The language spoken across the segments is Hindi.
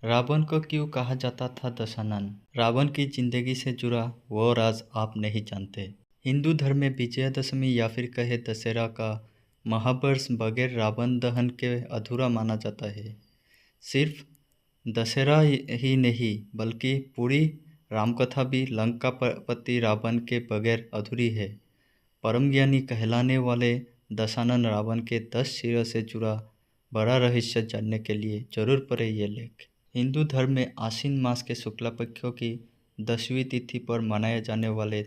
रावण को क्यों कहा जाता था दशानन? रावण की जिंदगी से जुड़ा वो राज आप नहीं जानते। हिंदू धर्म में विजयादशमी या फिर कहे दशहरा का महावर्ष बगैर रावण दहन के अधूरा माना जाता है। सिर्फ दशहरा ही नहीं बल्कि पूरी रामकथा भी लंकापति रावण के बगैर अधूरी है। परम ज्ञानी कहलाने वाले दशानन रावण के 10 सिरों से जुड़ा बड़ा रहस्य जानने के लिए जरूर पढ़े ये लेख। हिंदू धर्म में आश्विन मास के शुक्ला पक्षों की 10वीं तिथि पर मनाए जाने वाले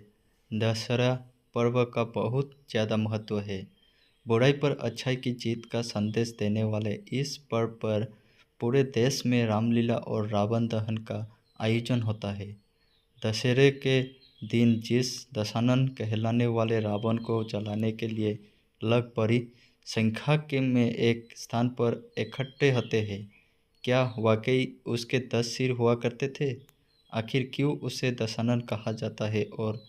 दशहरा पर्व का बहुत ज़्यादा महत्व है। बुराई पर अच्छाई की जीत का संदेश देने वाले इस पर्व पर पूरे देश में रामलीला और रावण दहन का आयोजन होता है। दशहरे के दिन जिस दशानन कहलाने वाले रावण को जलाने के लिए लग बड़ी संख्या के में एक स्थान पर इकट्ठे होते हैं, क्या वाकई उसके 10 सिर हुआ करते थे? आखिर क्यों उसे दशानन कहा जाता है और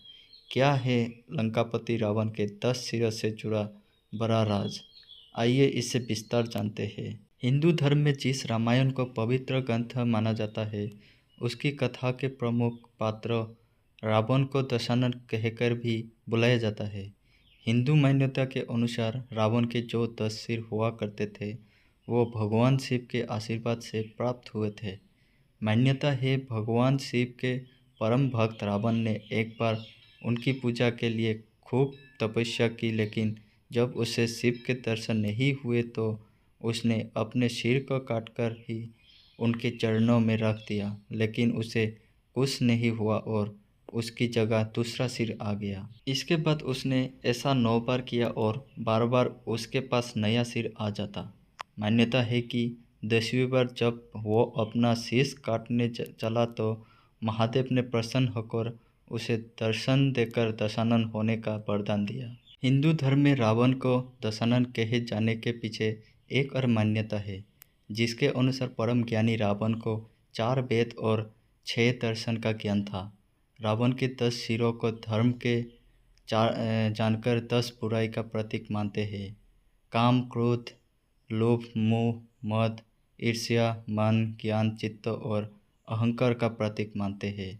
क्या है लंकापति रावण के 10 सिरों से जुड़ा बड़ा राज? आइए इसे विस्तार जानते हैं। हिंदू धर्म में जिस रामायण को पवित्र ग्रंथ माना जाता है, उसकी कथा के प्रमुख पात्र रावण को दशानन कहकर भी बुलाया जाता है। हिंदू मान्यता के अनुसार रावण के जो 10 सिर हुआ करते थे, वो भगवान शिव के आशीर्वाद से प्राप्त हुए थे। मान्यता है भगवान शिव के परम भक्त रावण ने एक बार उनकी पूजा के लिए खूब तपस्या की, लेकिन जब उसे शिव के दर्शन नहीं हुए तो उसने अपने सिर को काटकर ही उनके चरणों में रख दिया, लेकिन उसे कुछ नहीं हुआ और उसकी जगह दूसरा सिर आ गया। इसके बाद उसने ऐसा 9 बार किया और बार बार उसके पास नया सिर आ जाता। मान्यता है कि 10वीं बार जब वो अपना शीश काटने चला तो महादेव ने प्रसन्न होकर उसे दर्शन देकर दशानन होने का वरदान दिया। हिंदू धर्म में रावण को दशानन कहे जाने के पीछे एक और मान्यता है, जिसके अनुसार परम ज्ञानी रावण को 4 वेद और 6 दर्शन का ज्ञान था। रावण के 10 सिरों को धर्म के जानकर 10 बुराई का प्रतीक मानते हैं। काम, क्रोध, लोभ, मोह, मद, ईर्ष्या, मन, ज्ञान, चित्त और अहंकार का प्रतीक मानते हैं।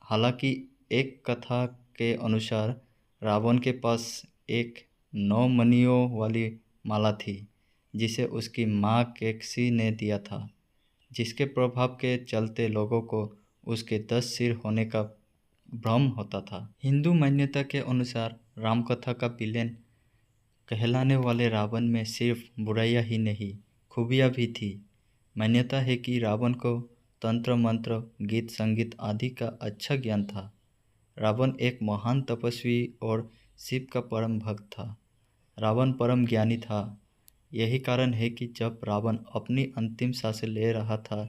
हालांकि एक कथा के अनुसार रावण के पास एक 9 मणियों वाली माला थी, जिसे उसकी माँ केकसी ने दिया था, जिसके प्रभाव के चलते लोगों को उसके 10 सिर होने का भ्रम होता था। हिंदू मान्यता के अनुसार रामकथा का विलेन कहलाने वाले रावण में सिर्फ बुराइयां ही नहीं, खूबियां भी थी। मान्यता है कि रावण को तंत्र मंत्र, गीत संगीत आदि का अच्छा ज्ञान था। रावण एक महान तपस्वी और शिव का परम भक्त था। रावण परम ज्ञानी था। यही कारण है कि जब रावण अपनी अंतिम सांसें ले रहा था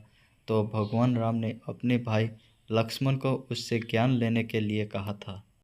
तो भगवान राम ने अपने भाई लक्ष्मण को उससे ज्ञान लेने के लिए कहा था।